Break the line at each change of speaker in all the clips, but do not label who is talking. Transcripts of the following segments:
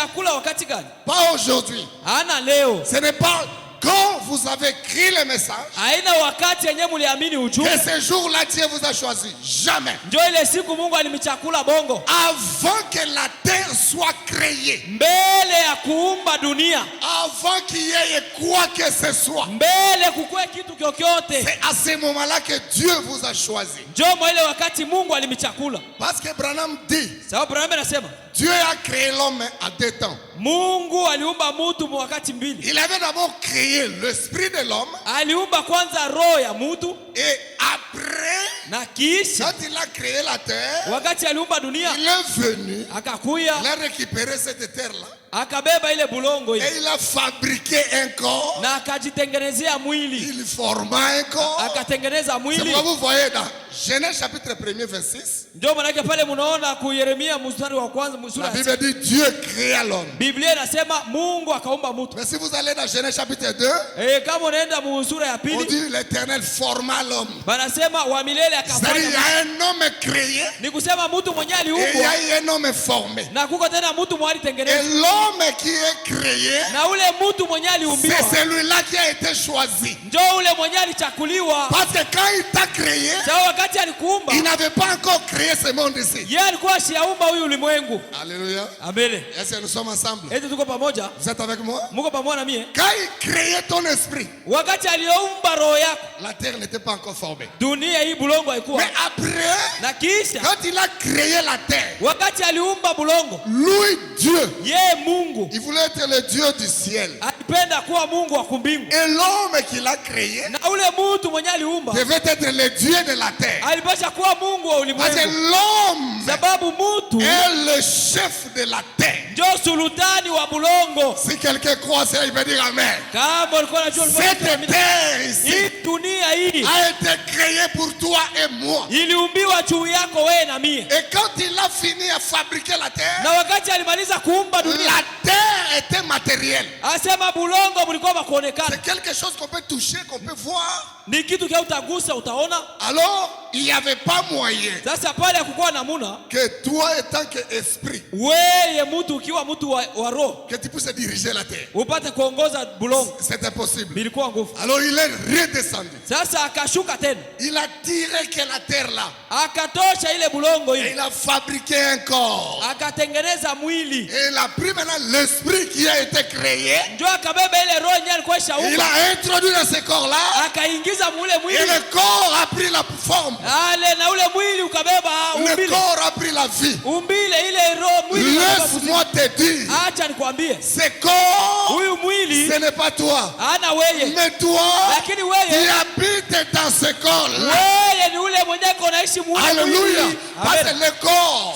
Alichakula wakati gani?
Pas aujourd'hui.
Hana leo.
Ce n'est pas quand vous avez écrit le message
Haina wakati yenyewe mliamini
que
ujumbe.
ce jour-là Dieu vous a choisi. Jamais.
Ndio ile siku Mungu alimchakula bongo.
Avant que la terre soit créée.
Mbele ya kuumba dunia.
Avant qu'il y ait quoi que ce soit.
Mbele kukue kitu kyokyote.
C'est à ce moment-là que Dieu vous a choisi.
Ndio ile wakati Mungu alimchakula.
Parce que Branham dit,
Sababu Branham anasema
Dieu a créé l'homme à 2 temps.
Mungu aliumba mtu wakati mbili.
Il avait d'abord créé l'esprit de l'homme.
Aliumba kwanza roho ya mtu.
Et après,
na kisha
quand il a créé la terre,
wakati aliumba dunia,
il est venu,
akakuya,
il a récupéré cette terre-là.
Akabeba ile bulongo ile.
Et il a fabriqué un corps.
Na akajitengenezea mwili.
Il forma un corps.
Akatengeneza mwili.
C'est pourquoi vous voyez dans Genèse chapitre 1er 26.
Ndio maana pale mnaona ku Yeremia mstari wa kwanza sura.
La Bible dit Dieu créa l'homme.
Biblia inasema Mungu akaumba mtu.
Mais si vous allez dans Genèse chapitre 2,
kama unaenda sura ya pili,
on dit l'Éternel forma l'homme.
Banasema wa milele akafanya.
Il y a un homme créé.
Ni kusema mtu mwenyewe aliumbwa.
Et il y a un homme formé.
Na kuko tena mtu mwali tengeneza.
Et l'homme qui est créé,
na ule mtu mwenyewe aliumbiwa,
c'est celui-là qui a été choisi.
Ndio ule mwenyewe alichakuliwa.
Parce que quand il t'a créé,
wakati alikuumba,
il n'avait pas encore créé ce monde ici.
Yeye alikuwa ashaumba huyu ulimwengu.
Alléluia.
Amen.
Est-ce que nous sommes ensemble?
Eti tuko pamoja?
Vous êtes avec moi?
Muko pamoja na mie?
Quand il créait ton esprit,
wakati aliumba roho yako,
la terre n'était pas encore formée.
Dunia hii bulongo haikuwa.
Mais après,
na kisha,
quand il a créé la terre,
wakati aliumba bulongo,
lui Dieu,
yeye Mungu,
il voulait être le Dieu du ciel.
Alipenda kuwa Mungu wa kumbingu.
Et l'homme qu'il a créé,
na ule mtu mwenyewe aliumba,
devait être le Dieu de la terre.
Alipasha kuwa Mungu wa ulimwengu.
Parce que l'homme,
sababu mtu
est le chef de la terre.
Ndio sultani wa bulongo.
Si quelqu'un croit ça, il va dire amen.
Kama ulikuwa unajua
cette terre ici
dunia hii
a été créée pour toi et moi.
Iliumbiwa juu yako wewe na mie.
Et quand il a fini à fabriquer la terre,
na wakati alimaliza kuumba dunia,
la terre était matérielle.
Asema bulongo bulikuwa bakuonekana.
C'est quelque chose qu'on peut toucher, qu'on peut voir.
Ni kitu kia utagusa utaona.
Alors, il n'y avait pas moyen.
Sasa pale hakukuwa namuna
que toi étant que esprit,
wewe mtu ukiwa mtu wa roho,
que tu puisses diriger la terre.
Upate kuongoza bulongo.
C'est impossible.
Bilikuwa nguvu.
Alors il est redescendu.
Sasa akashuka tena.
Il a tiré que la terre là.
Akatosha ile bulongo ile.
Et il a fabriqué un corps.
Akatengeneza mwili.
Et il a pris maintenant l'esprit qui a été créé.
Ndio akabeba ile roho yenyewe alikuwa shaumba.
Il a introduit dans ce corps là.
Akaingiza mule mwili.
Et le corps a pris la forme.
Ale na ule mwili ukabeba umbile.
Le corps a pris la vie.
Umbile ile roho mwili.
Laisse-moi te dire.
Acha nikwambie.
Ce corps,
huyu mwili,
ce n'est pas toi.
Ana wewe.
Mais toi,
lakini wewe,
tu habites dans ce corps là.
Wewe ni ule mwenyewe unaishi mwili.
Alléluia. Parce que le corps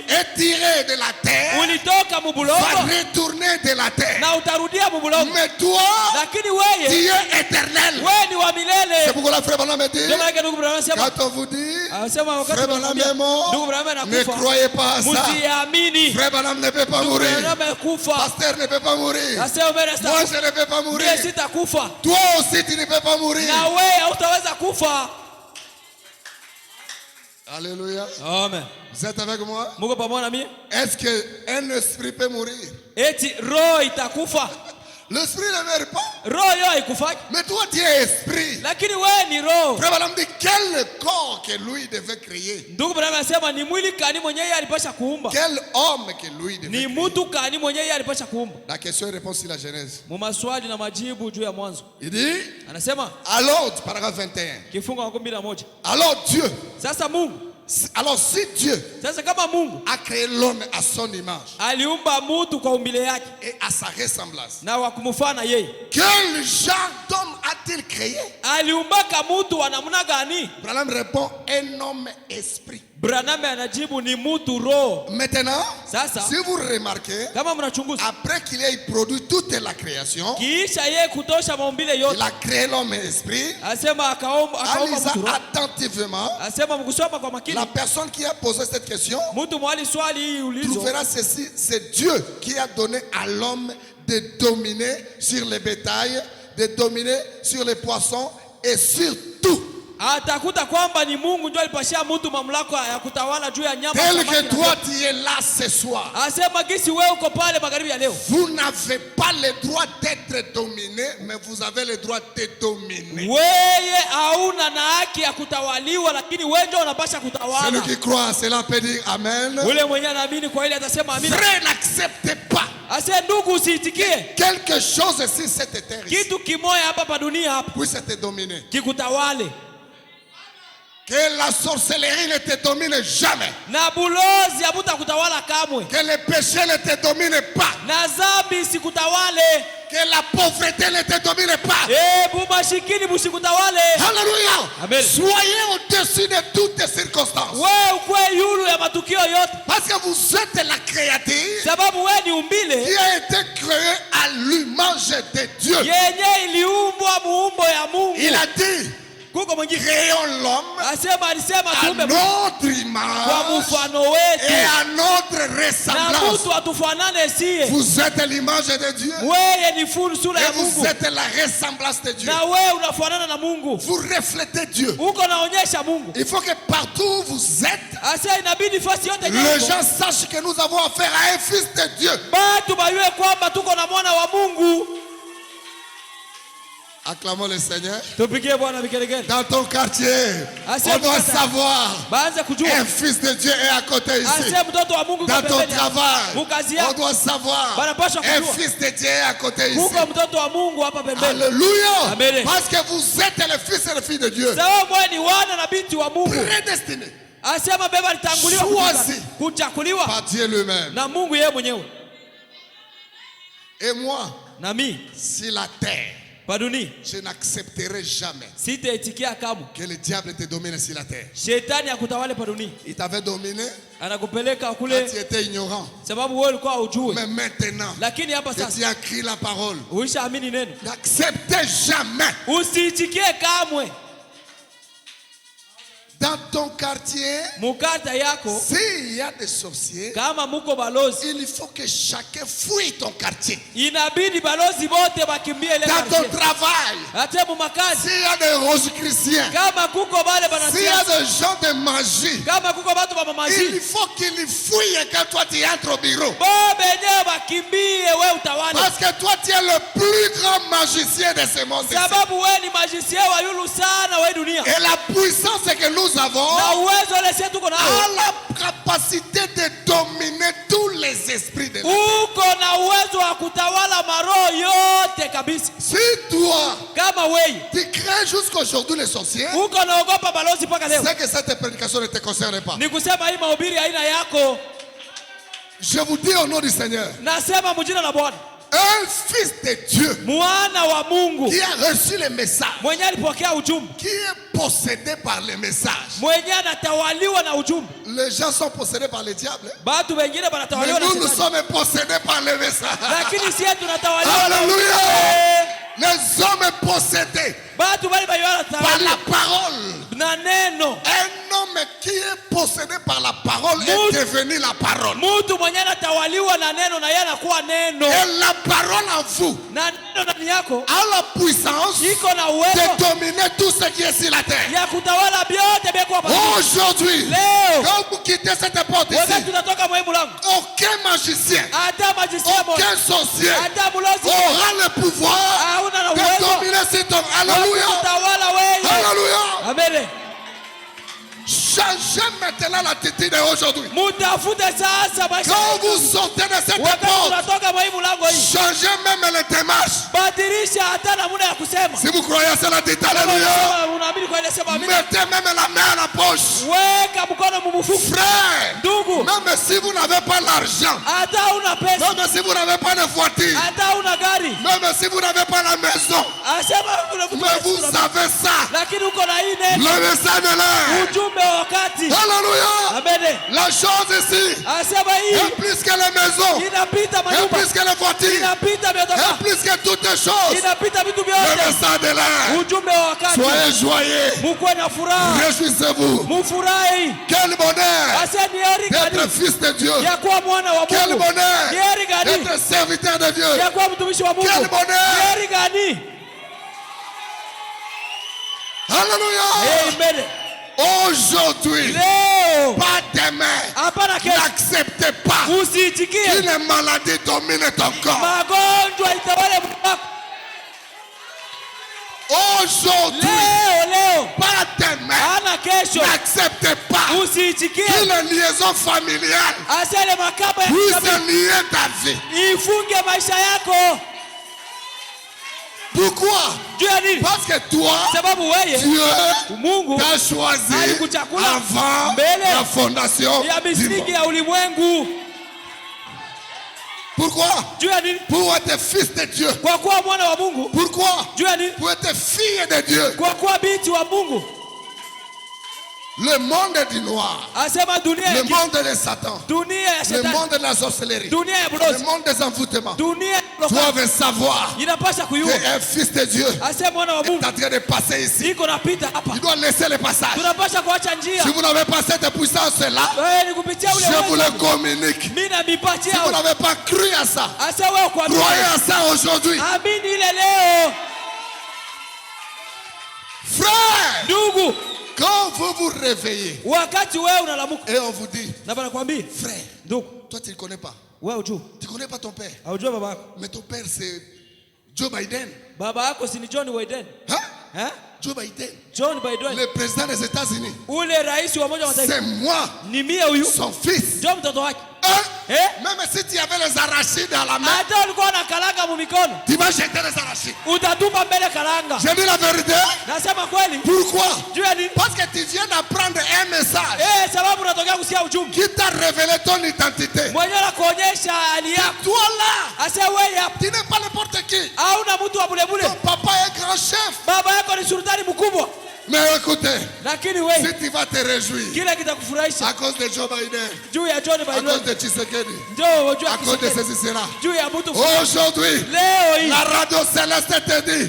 est
tiré de la terre.
Ulitoka mubulongo.
Va retourner de la terre.
Na utarudia mubulongo.
Mais toi,
lakini wewe,
tu es éternel.
Wewe ni wa milele.
C'est pourquoi la frère Branham me dit. Quand on vous dit, frère Branham est mort, ne croyez pas à ça. Frère Branham ne peut pas mourir. Pasteur ne peut pas mourir. Moi je ne peux pas mourir. Toi aussi tu ne peux pas mourir.
Na wewe hutaweza kufa.
Alléluia.
Amen.
Vous êtes avec moi?
Muko pamoja na mimi?
Est-ce qu'un esprit peut mourir?
Eti roho itakufa.
L'esprit ne meurt pas.
Roho yo haikufa.
Mais toi tu es esprit.
Lakini wewe ni roho.
Frère Branham dit quel corps que lui devait créer.
Ndugu Branham anasema ni mwili kani mwenyewe alipasha kuumba.
Quel homme que lui devait créer.
Ni mtu kani mwenyewe alipasha kuumba.
La question et réponse sur la Genèse.
Mu maswali na majibu juu ya mwanzo.
Il dit,
anasema
alors paragraphe 21.
Kifungu 21.
Alors Dieu.
Sasa Mungu.
Alors si Dieu
sasa kama Mungu
a créé l'homme à son image,
aliumba mtu kwa umbile yake
et à sa ressemblance,
na wakumfana yeye,
quel genre d'homme a-t-il créé?
Aliumbaka mtu wa namna gani?
Branham répond un homme esprit.
Branham anajibu ni mtu roho.
Maintenant,
sasa
si vous remarquez,
kama mnachunguza,
après qu'il ait produit toute la création,
kisha yeye kutosha maumbile yote,
il a créé l'homme esprit.
Asema akaomba mtu roho.
Attentivement,
asema mkusoma kwa makini.
La personne qui a posé cette question
mtu mwali swali hii ulizo
trouvera ceci: c'est Dieu qui a donné à l'homme de dominer sur les bétails, de dominer sur les poissons et sur tout.
atakuta kwamba ni Mungu ndio alipashia mtu mamlaka ya kutawala juu ya nyama.
Tel que toi tu es là ce soir.
Asema gisi wewe uko pale magharibi ya leo.
Vous n'avez pas le droit d'être dominé, mais vous avez le droit de dominer.
Wewe hauna na haki ya kutawaliwa, lakini wewe ndio unapaswa kutawala.
Celui qui croit à cela peut dire amen.
Ule mwenye anaamini kwa ile atasema amina.
Frère, n'acceptez pas.
Ase ndugu usiitikie
Quelque chose sur cette terre ici.
Kitu kimoja hapa pa dunia hapa.
Puisse te dominer.
Kikutawale.
Que la sorcellerie ne te domine jamais.
Na bulozi habutakutawala kamwe.
Que le péché ne te domine pas.
Na dhambi sikutawale.
Que la pauvreté ne te domine pas.
Bumashikini busikutawale.
Alléluia.
Amen.
Soyez au-dessus de toutes les circonstances.
Wewe ukwe yulu ya matukio yote.
Parce que vous êtes la créature.
Sababu wewe ni umbile.
Qui a été créé à l'image de Dieu.
Yenye iliumbwa muumbo ya Mungu.
Il a dit, créons l'homme à notre image et à notre ressemblance. Vous êtes l'image de Dieu et vous êtes la ressemblance de Dieu. Vous reflétez Dieu. Il faut que partout où vous êtes, les gens sachent que nous avons affaire à un fils de Dieu. Acclamons le Seigneur. Dans ton quartier, on doit savoir un fils de Dieu est à côté ici. Dans ton travail, on doit savoir un fils de Dieu est à côté ici. Alléluia. Parce que vous êtes le fils et la fille de Dieu. Prédestiné. Choisi par Dieu lui-même. Et moi, si la terre, je n'accepterai jamais que le diable te domine sur la terre. Il t'avait dominé quand tu étais ignorant. Mais maintenant, que tu as écrit la parole, n'acceptez jamais. Dans ton quartier, s'il y a des sorciers, il faut que chacun fuit ton quartier. Dans ton travail, s'il y a des rosicruciens, s'il y a des gens de magie, il faut qu'ils fuient quand toi tu entres au bureau. Parce que toi tu es le plus grand magicien de ce monde. Et la puissance que nous avons a la capacité de dominer tous les esprits de la terre. Si toi tu crains jusqu'aujourd'hui les sorciers, c'est que cette prédication ne te concerne pas. Je vous dis au nom du Seigneur, un fils de Dieu qui a reçu le message, qui est possédé par le message. Les gens sont possédés par le diable, mais nous sommes possédés par le message. Alléluia. Les hommes possédés par la parole. Un homme qui est possédé par la parole est devenu la parole. Et la parole en vous a la puissance de dominer tout ce qui est sur la terre. Aujourd'hui, quand vous quittez cette porte ici, aucun magicien, aucun sorcier aura le pouvoir de dominer cet homme. Alléluia. Alléluia.
Amen.
Changez maintenant l'attitude d'aujourd'hui. Quand vous sortez de cette porte, changez même les démarches. Si vous croyez à cela, dites alléluia. Mettez même la main à la poche. Frère, même si vous n'avez pas l'argent, même si vous n'avez pas de voiture, même si vous n'avez pas la maison, mais vous avez ça. Le message de l'air. Alléluia. La chose ici est plus que les maisons, est plus que les voitures, est plus que toutes les choses. Le message de l'air. Soyez joyeux. Réjouissez-vous. Quel bonheur d'être fils de Dieu. Quel bonheur d'être serviteur de Dieu. Quel bonheur. Alléluia.
Amen.
Aujourd'hui, pas demain, n'acceptez pas qu'une maladie domine ton corps. Aujourd'hui, pas demain, n'acceptez pas qu'une liaison familiale puisse lier ta vie. Pourquoi? Parce que toi, Dieu t'a choisi avant la fondation du monde. Pourquoi? Pour être fils de Dieu. Pourquoi? Pour être fille de Dieu. Le monde du noir, le monde de Satan, le monde de la sorcellerie, le monde des envoûtements doivent savoir qu'un fils de Dieu est en train de passer ici. Il doit laisser le passage. Si vous n'avez pas cette puissance-là, je vous le communique. Si vous n'avez pas cru à ça, croyez à ça aujourd'hui. Frère, quand vous vous réveillez et on vous dit, frère, toi tu ne connais pas. Tu ne connais pas ton père. Mais ton père c'est Joe Biden. Hein? Joe Biden. Le président des États-Unis. C'est moi, son fils. Même si tu avais les arachides à la main, tu vas jeter les arachides. Je dis la vérité. Pourquoi? Parce que tu viens d'apprendre un message qui t'a révélé ton identité. Toi là, tu n'es pas n'importe qui. Ton papa est grand chef. Mais écoutez, si tu vas te réjouir à cause de Joe Biden, à cause de Tshisekedi, à cause de ceci, cela, aujourd'hui, la radio céleste te dit,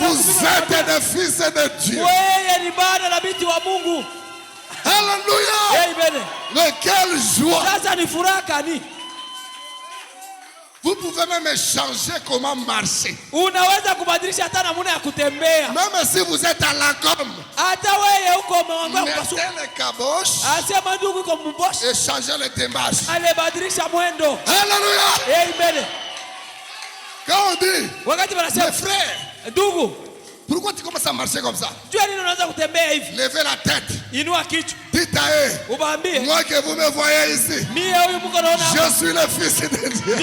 vous êtes des fils de Dieu. Alléluia. Mais quelle joie. Vous pouvez même changer comment marcher. Même si vous êtes à la gomme, mettez les caboches et changez le démarche. Alléluia. Quand on dit, mes frères, pourquoi tu commences à marcher comme ça? Levez la tête. Dites à eux, moi que vous me voyez ici, je suis le fils de Dieu.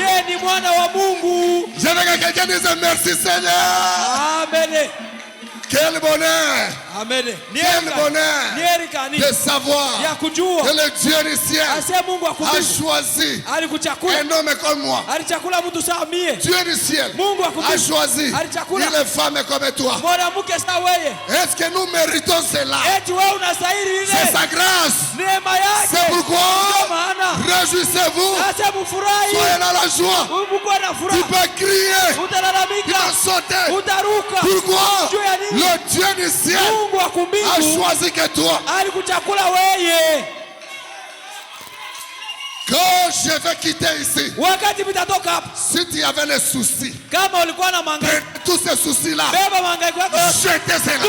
Je veux que quelqu'un dise merci Seigneur. Amen. Quel bonheur. Amen. Quel bonheur de savoir que le Dieu du ciel a choisi un homme comme moi. Dieu du ciel a choisi une femme comme toi. Est-ce que nous méritons cela? C'est sa grâce. C'est pourquoi réjouissez-vous. Soyez dans la joie. Tu peux crier. Tu peux sauter. Pourquoi? Le Dieu du ciel a choisi que toi. Quand je vais quitter ici, si tu avais les soucis, tous ces soucis-là, jetez cela.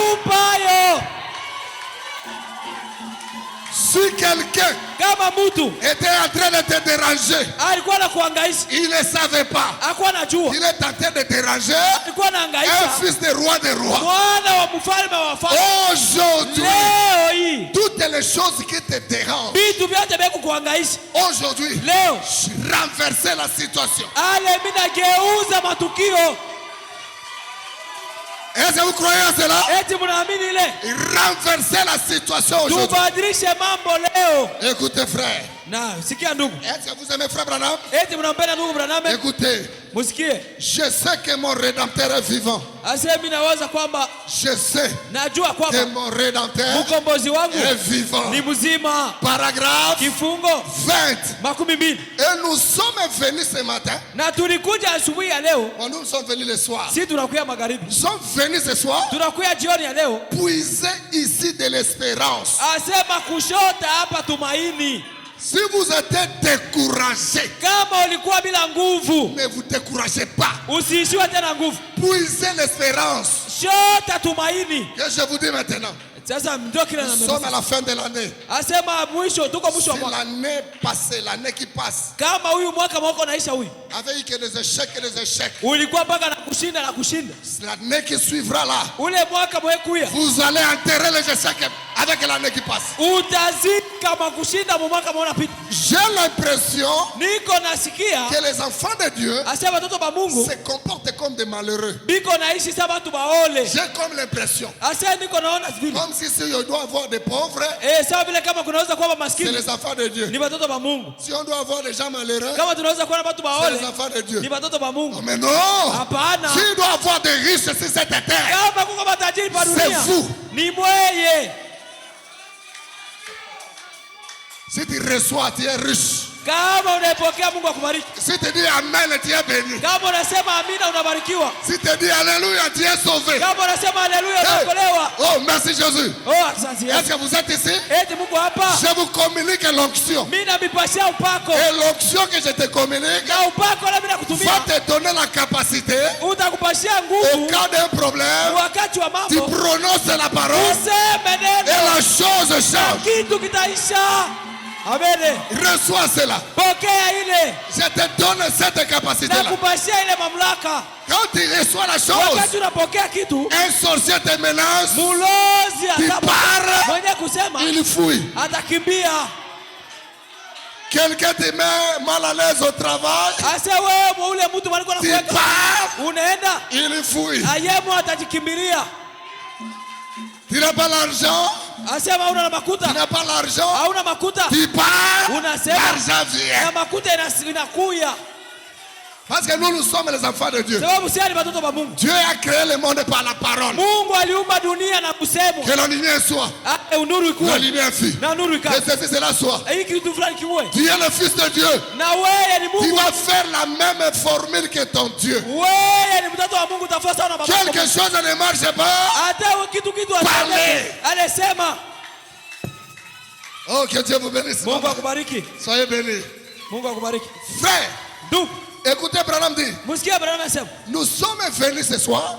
Si quelqu'un était en train de te déranger, il ne savait pas. Il est en train de déranger un fils de roi des rois. Aujourd'hui, toutes les choses qui te dérangent, aujourd'hui, renverser la situation. Est-ce que vous croyez à cela? Renverser la situation aujourd'hui. Écoutez frère. Est-ce que vous aimez frère Branham? Écoutez. Je sais que mon Rédempteur est vivant. Je sais que mon Rédempteur est vivant. Paragraphe 20. Et nous sommes venus ce matin. Nous sommes venus le soir. Nous sommes venus ce soir. Puiser ici de l'espérance. Si vous êtes découragé, ne vous découragez pas. Puisez l'espérance
Shota tumaini.
Que je vous dis maintenant. Nous sommes à la fin de l'année. Si l'année passée, l'année qui passe, avec que des échecs et des échecs, l'année qui suivra là, vous allez enterrer les échecs avec l'année qui passe. J'ai l'impression que les enfants de Dieu se comportent comme des malheureux. J'ai comme l'impression. Comme si on doit avoir des pauvres, c'est les enfants de Dieu. Si on doit avoir des gens malheureux, c'est les enfants de Dieu. Oh, mais non, si on doit avoir des riches sur cette terre, c'est vous. Si tu reçois, tu es riche. Si tu dis amen, tu es béni. Si tu dis alléluia, tu es sauvé. Hey. Oh, merci Jésus. Est-ce que vous êtes ici? Je vous communique l'onction. Et l'onction que je te communique va te donner la capacité. Au cas d'un problème, tu prononces la parole et la chose change.
Amen.
Reçois cela. Je te donne cette capacité-là. Quand tu reçois la chose, un sorcier te menace, tu pars, il fuit. Quelqu'un te met mal à l'aise au travail, tu pars, il fuit. Tu n'as pas l'argent, tu n'as pas l'argent, tu pars, l'argent vient. Parce que nous sommes les enfants de Dieu. Dieu a créé le monde par la parole. Que la lumière soit, la lumière fut, que ceci cela soit. Tu es le Fils de Dieu. Tu vas faire la même formule que ton Dieu. Quelque chose ne marche pas, parlez. Oh, que Dieu vous bénisse. Soyez bénis. Frère, écoutez, Branham dit, nous sommes venus ce soir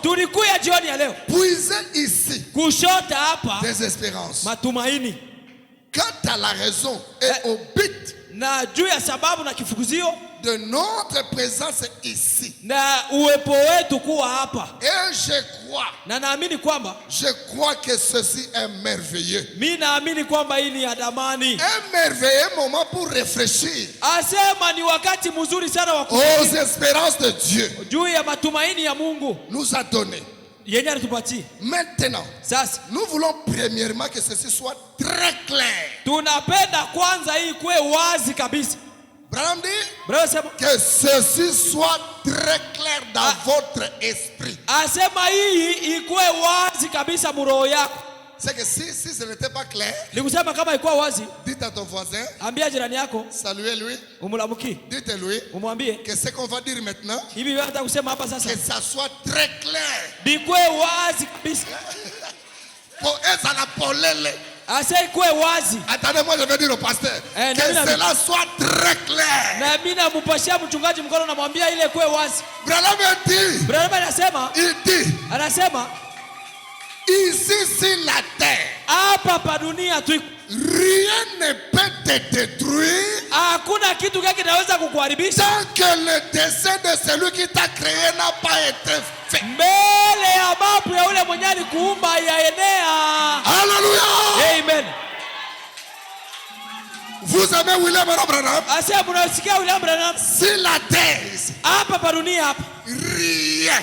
puiser ici des espérances. Quant à la raison et au but de notre présence ici, et je crois que ceci est merveilleux. Un merveilleux moment pour réfléchir aux espérances de Dieu. Nous a donné. Maintenant, nous voulons premièrement que ceci soit très clair. Branham dit que ceci soit très clair dans votre esprit. C'est que si ce n'était pas clair, dites à ton voisin, saluez-lui, dites-lui que ce qu'on va dire maintenant, que ça soit très clair. Pour être à la polele. Attendez-moi, je vais dire au pasteur que cela soit très clair. Il dit ici sur la terre, rien ne peut te détruire tant que le dessein de celui qui t'a créé n'a pas été fait. Alléluia.
Amen.
Vous aimez William Branham? Sur la terre, rien.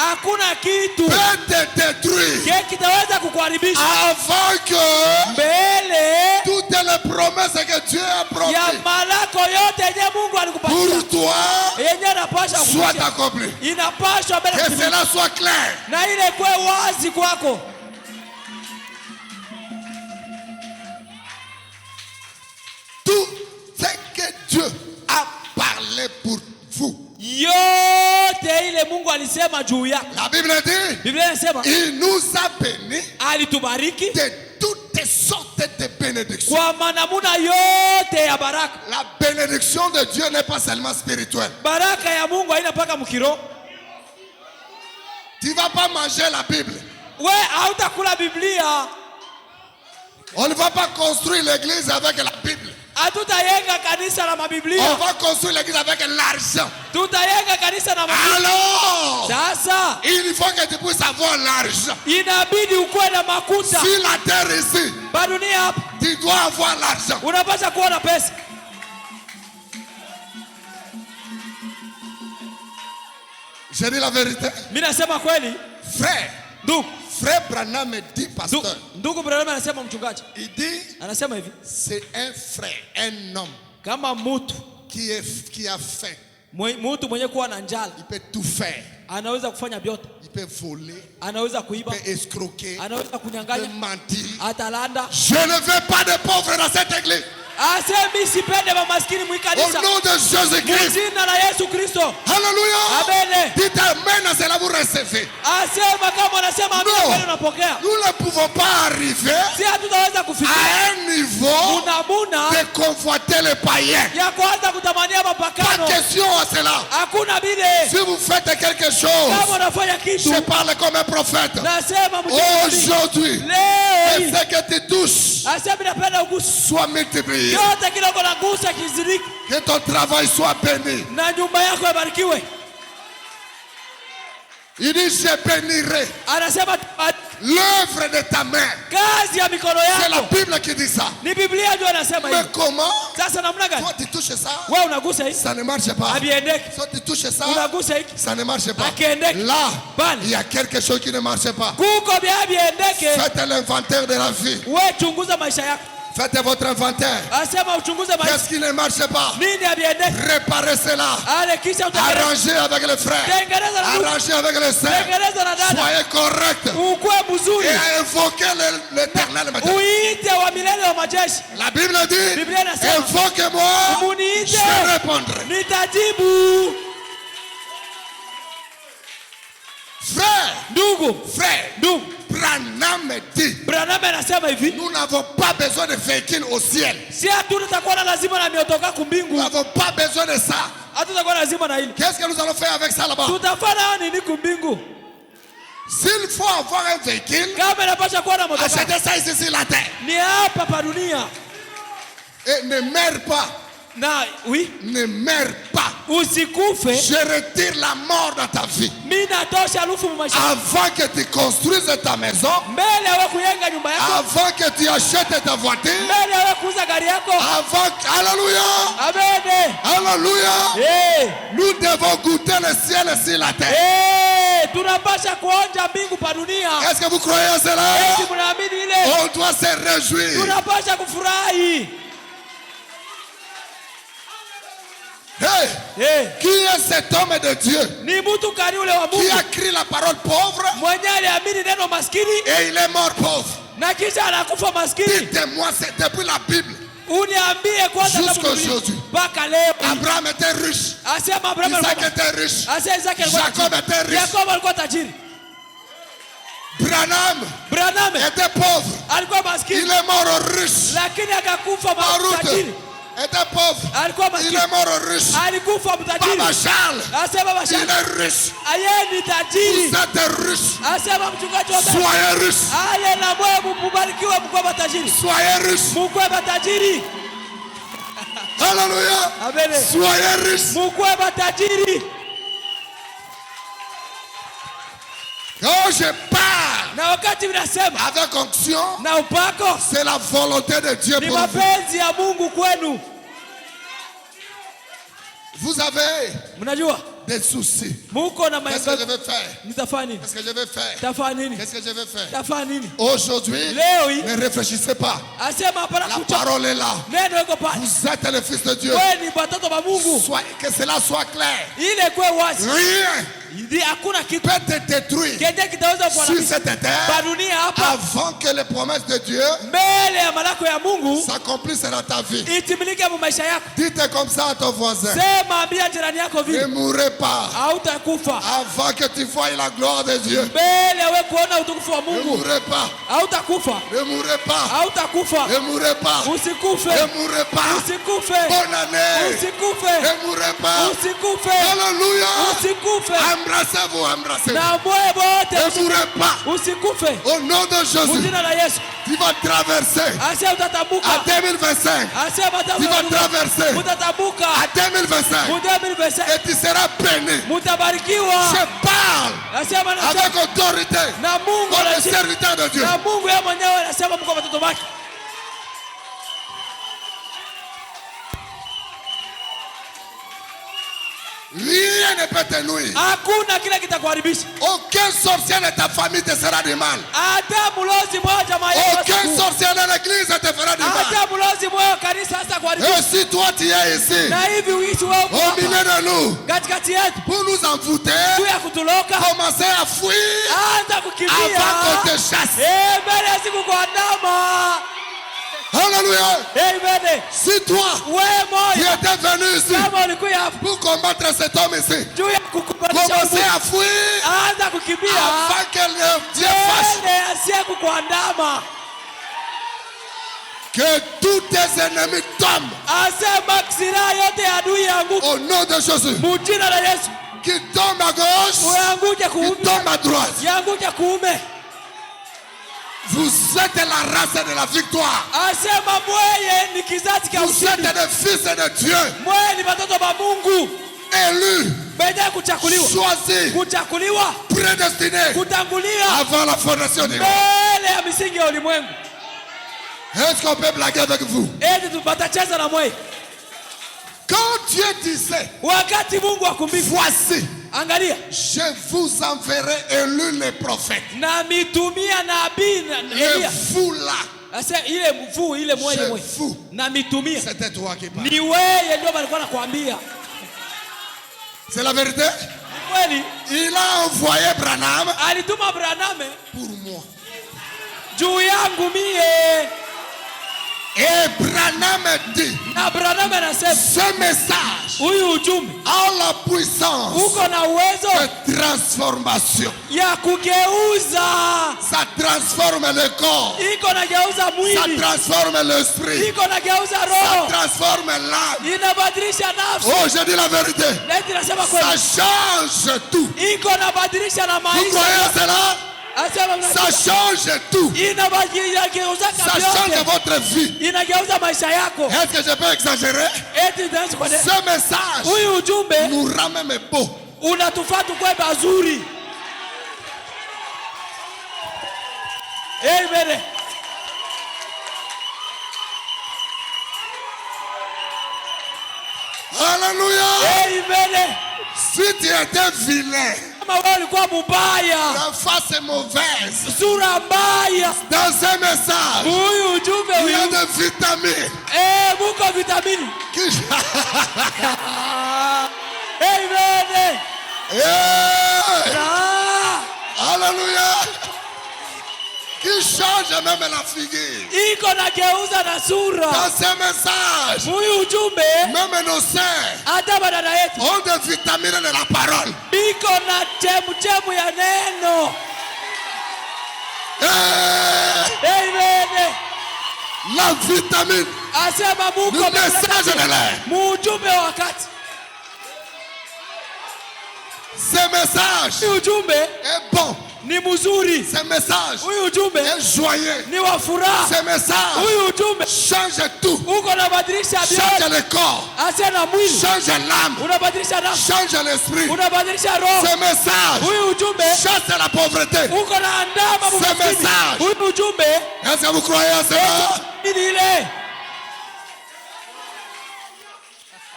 Hakuna kitu
peut te détruire avant que toutes les promesses que Dieu a promises pour toi soient accomplies. Que cela soit clair. Tout ce que Dieu a parlé pour vous, la Bible dit, il nous a bénis de toutes sortes tête de bénédiction.
Kwa manamuna yote ya baraka.
La bénédiction de Dieu n'est pas seulement spirituelle.
Baraka ya Mungu haina paka mkiro.
Tu vas pas manger la Bible.
We hautakula Biblia.
On ne va pas construire l'église avec la Bible.
Hatutayenga kanisa na mabiblia.
On va construire l'église avec l'argent.
Tutayenga kanisa na mabiblia.
Alors,
sasa
il faut que tu puisses avoir l'argent.
Inabidi ukuwe na makuta.
Sur la terre ici,
badunia hapa,
tu dois avoir l'argent.
Unapaswa kuwa na pesa.
Je dis la vérité.
Mimi nasema kweli.
Frère.
Ndugu.
Frère Branham me dit, pasteur.
Ndugu Branham anasema mchungaji.
Il dit,
anasema hivi.
C'est un frère, un homme.
Kama mtu
qui a faim.
Mtu mwenye kuwa na njala.
Il peut tout faire.
Anaweza kufanya vyote.
Il peut voler.
Anaweza kuiba.
Il peut escroquer.
Anaweza kunyang'anya.
Il peut mentir.
Atalanda.
Je ne veux pas de pauvres dans cette église.
Asemi sipende mamaskini mwikanisa.
Au nom de Jésus-Christ.
Jina la Yesu Kristo.
Alléluia.
Amen.
Dites amen, c'est là vous recevez.
Asema kama unasema amina unapokea.
Nous ne pouvons pas arriver
si hatutaweza kufikia
à un niveau de convoiter les païens.
Ya kuanza kutamania mapakano.
Pas question à cela.
Hakuna bile.
Si vous faites quelque chose,
kama unafanya kitu,
je parle comme un prophète.
Nasema
aujourd'hui,
leo
ce que tu touches
asema napenda ugusu
soit multiplié.
yote kiloko na gusa kiziriki.
Que ton travail soit béni.
Na nyumba yako ibarikiwe.
Il dit je bénirai
anasema
l'œuvre de ta main.
Kazi ya mikono yako.
C'est la Bible qui dit ça.
Ni Biblia ndio anasema hivi.
Mais comment?
Sasa namna gani?
Toi tu touches ça.
Wewe unagusa hiki.
Ça ne marche pas.
Abiendeke.
Toi tu touches ça.
Unagusa hiki.
Ça ne marche pas.
Akiendeke.
Là,
Bali.
il y a quelque chose qui ne marche pas.
Kuko bia abiendeke.
Faites l'inventaire de la vie.
Wewe chunguza maisha yako.
Faites votre inventaire.
Asema uchunguze maisha.
Qu'est-ce qui ne marche pas?
Nini abiendeke?
Réparez cela. Arrangez avec les frères. Arrangez avec les sœurs. Soyez corrects. Et invoquez l'Éternel. La Bible dit, invoquez-moi, je répondrai. Frère, Branham me dit, nous n'avons pas besoin de véhicules au ciel. Nous n'avons pas besoin de ça. Qu'est-ce que nous allons faire avec ça là-bas? S'il faut avoir un véhicule, achetez ça ici sur la terre. Et ne meurs pas. Ne meurs pas. Je retire la mort dans ta vie. Avant que tu construises ta maison, avant que tu achètes ta voiture, alléluia, alléluia, nous devons goûter le ciel sur la terre. Est-ce que vous croyez à cela? On doit se réjouir. Hey. Qui est cet homme de Dieu qui a écrit la parole pauvre et il est mort pauvre? Dites-moi, c'est depuis la Bible jusqu'à aujourd'hui. Abraham était riche. Isaac était riche. Jacob était riche. Branham était pauvre. Il est mort riche. Était pauvre. Il est mort riche. Baba Charles, il est riche. Vous êtes riche. Soyez riche. Soyez riche. Alléluia. Soyez riche. Quand je parle avec onction, c'est la volonté de Dieu pour vous. Vous avez des soucis. Qu'est-ce que je vais faire? Qu'est-ce que je vais faire? Qu'est-ce que je vais faire? Aujourd'hui, ne réfléchissez pas. La parole est là. Vous êtes le Fils de Dieu. Que cela soit clair. Rien peut te détruire sur cette terre avant que les promesses de Dieu s'accomplissent dans ta vie. Dites comme ça à ton voisin. Ne mourrez pas avant que tu voies la gloire de Dieu. Ne mourrez pas. Ne mourrez pas. Ne mourrez pas. Ne mourrez pas. Bonne année. Ne mourrez pas. Alléluia. Embrassez-vous, embrassez-vous. Ne mourrez pas. Au nom de Jésus. Tu vas traverser à 2025. Tu vas traverser à 2025. Et tu seras béni. Je parle avec autorité pour le serviteur de Dieu. Rien ne peut te nuire. Aucun sorcier de ta famille te fera du mal. Aucun sorcier de l'église te fera du mal. Et si toi tu es ici, au milieu de nous, pour nous envoûter, commencez à fuir avant qu'on te chasse. Alléluia. Si toi, tu étais venu ici pour combattre cet homme ici, commencez à fuir avant que le Dieu fasse. Que tous tes ennemis tombent. Au nom de Jésus. Qui tombe à gauche, qui tombe à droite. Vous êtes la race de la victoire. Vous êtes des fils de Dieu. Élus, choisis, prédestinés avant la fondation du monde. Est-ce qu'on peut blaguer avec vous? Quand Dieu disait, voici, je vous enverrai élus les prophètes. Et vous là, c'était toi qui parlais. C'est la vérité. Il a envoyé Branham pour moi. Et Branham dit, ce message a la puissance de transformation. Ça transforme le corps. Ça transforme l'esprit. Ça transforme l'âme. Oh, je dis la vérité. Ça change tout. Vous croyez à cela? Ça change tout. Ça change votre vie. Est-ce que je peux exagérer? Ce message nous rend même beau.
Amen.
Alléluia.
Amen.
Si tu étais vilain, la face est mauvaise, dans un message il y a des vitamines.
Amen.
Alléluia. Qui change même la figure. Dans ce message, même nos sœurs ont des vitamines de la parole. La vitamine, le message de l'air. Ce message est bon. Ce message est joyeux. Ce message change tout. Change le corps. Change l'âme. Change l'esprit. Ce message chasse la pauvreté. Ce message, est-ce que vous croyez à cela?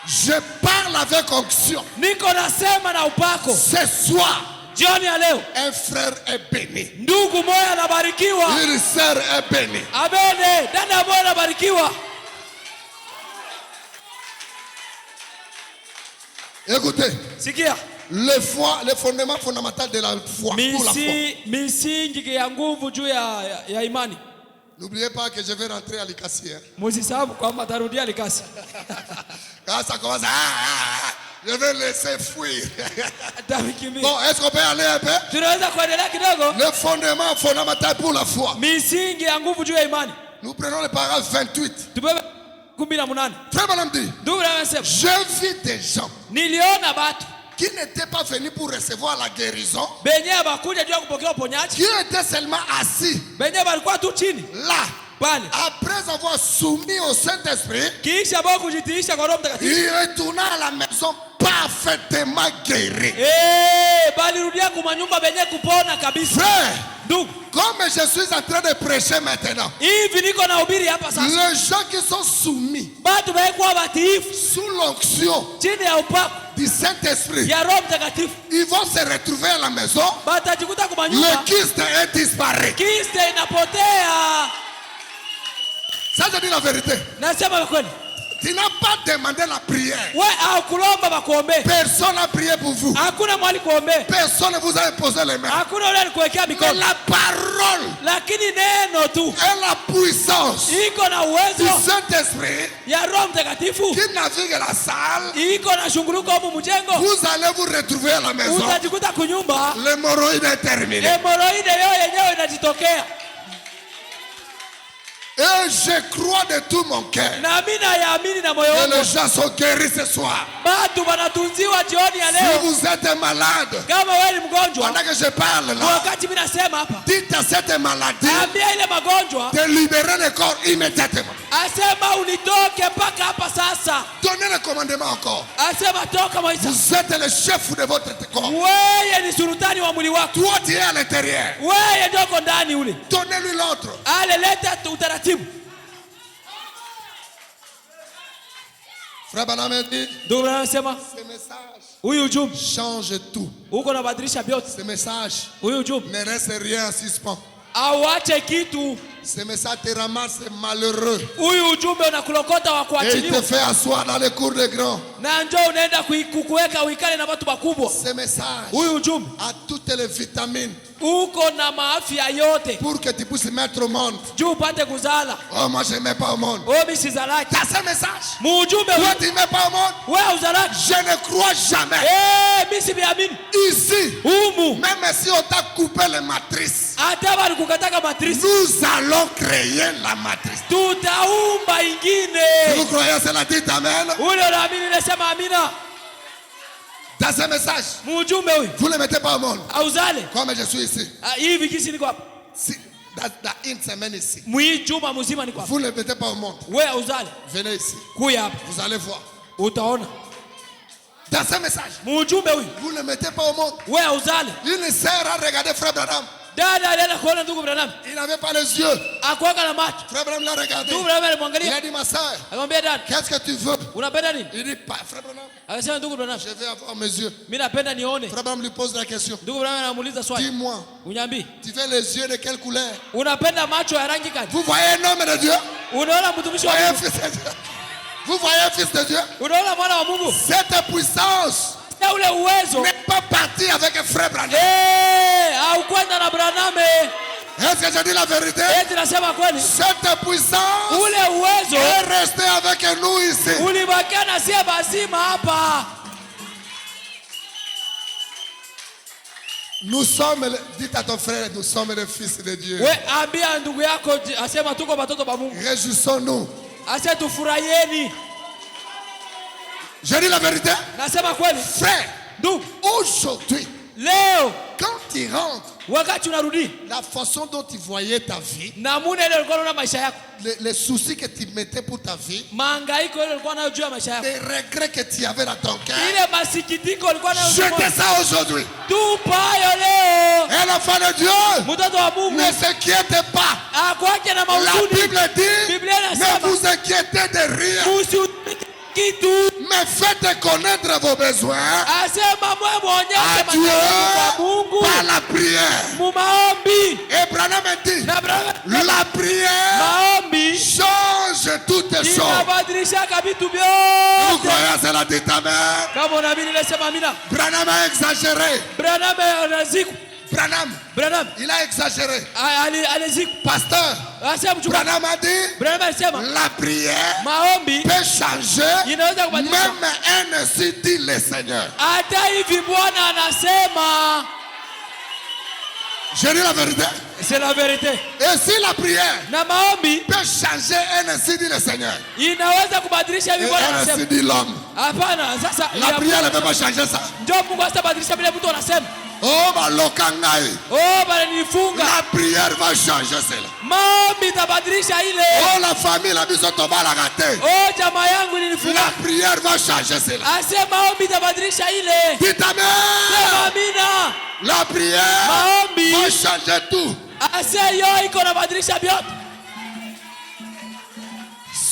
Je parle avec onction. Ce soir, un frère est béni. Une sœur est bénie. Écoutez, le fondement fondamental de la foi, pour la foi. N'oubliez pas que je vais rentrer à l'Ikasi. Quand ça commence, Je vais laisser fuir. Bon, est-ce qu'on peut aller un peu? Le fondement fondamental pour la foi. Nous prenons le paragraphe 28. Frère Branham dit, je vis des gens qui n'étaient pas venus pour recevoir la guérison, qui étaient seulement assis là. Après avoir soumis au Saint-Esprit, il retourna à la maison parfaitement guéri. Frère, comme je suis en train de prêcher maintenant, les gens qui sont soumis sous l'onction du Saint-Esprit, ils vont se retrouver à la maison. Le kyste est disparu. Ça, je dis la vérité. Tu n'as pas demandé la prière. Personne n'a prié pour vous. Personne ne vous a imposé les mains. Mais la parole et la puissance du Saint-Esprit qui navigue la salle, vous allez vous retrouver à la maison. L'hémorroïde est terminé. Et je crois de tout mon cœur que les gens sont guéris ce soir. Si vous êtes malade, pendant que je parle là, dites à cette maladie de libérer le corps immédiatement. Donnez le commandement encore. Vous êtes le chef de votre corps. Toi tu es à l'intérieur. Donnez-lui l'autre. Frère Branham dit, ce message change tout. Ce message ne reste rien en suspens. Ce message te ramasse malheureux. Et il te fait asseoir dans les cours des grands. Ce message a toutes les vitamines pour que tu puisses mettre au monde. Oh, moi je ne mets pas au monde. T'as ce message. Toi tu ne mets pas au monde. Je ne crois jamais. Ici, même si on t'a coupé les matrices, nous allons créer la matrice. Si vous croyez cela, dites amen. Dans ce message, vous ne le mettez pas au monde. Comme je suis ici. Dans une semaine ici. Vous ne le mettez pas au monde. Venez ici. Vous allez voir. Dans ce message, vous ne le mettez pas au monde. Il ne sert à regarder Frère Branham. Il n'avait pas les yeux. Frère Branham l'a regardé. Il a dit, ma soeur, qu'est-ce que tu veux? Il dit, Frère Branham, je vais avoir mes yeux. Frère Branham lui pose la question. Dis-moi, tu veux les yeux de quelle couleur? Vous voyez un homme de Dieu? Vous voyez un fils de Dieu? Vous voyez un fils de Dieu? Cette puissance n'est pas parti avec un frère Branham. Est-ce que je dis la vérité? Cette puissance est restée avec nous ici. Nous sommes, dites à ton frère, nous sommes les fils de Dieu. Réjouissons-nous. Je dis la vérité. Frère, aujourd'hui, quand tu rentres, la façon dont tu voyais ta vie, les soucis que tu mettais pour ta vie, les regrets que tu avais dans ton cœur, jetez ça aujourd'hui. Et l'enfant de Dieu ne s'inquiète pas. La Bible dit, ne vous inquiétez de rien, mais faites connaître vos besoins à Dieu par la prière. Et Branham dit, la prière change toutes choses. Vous croyez à cela, dites amen. Branham a exagéré. Branham, il a exagéré. Pasteur, Branham a dit, la prière peut changer, même ainsi dit le Seigneur. Je dis la vérité.
C'est la vérité.
Et si la prière peut changer, ainsi dit le Seigneur, ainsi dit l'homme, la prière ne peut pas changer ça. Oh, la prière va changer cela. Oh, la famille, la maison tombe à la rater. La prière va changer cela. Dites amen. La prière va changer tout.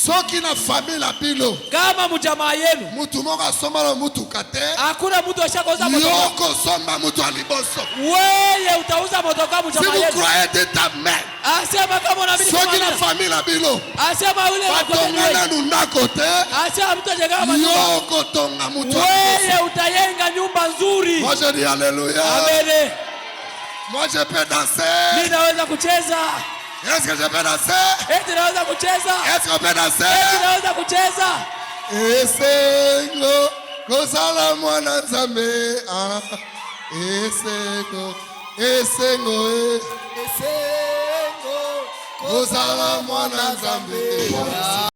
Soki na famille la pilo
kama mjamaa yenu
mutu moka asomba na mutu kate
hakuna mtu ashakoza motoka
yoko somba mutu aliboso
wewe utauza motoka mjamaa yenu.
Si vous croyez de ta main
asema kama unaamini
soki na famille la pilo
asema yule
batongana nunda kote
asema mtu ajenga majengo
yoko tonga mutu
wewe utayenga nyumba nzuri.
Moi je dis alléluia.
Amen.
Moi je peux danser.
Mimi naweza kucheza.
Est-ce que je peux danser?
Eti naweza kucheza.
Est-ce qu'on peut danser?
Eti naweza kucheza.
Esengo kozala mwana nzambe ah. Esengo kozala mwana nzambe.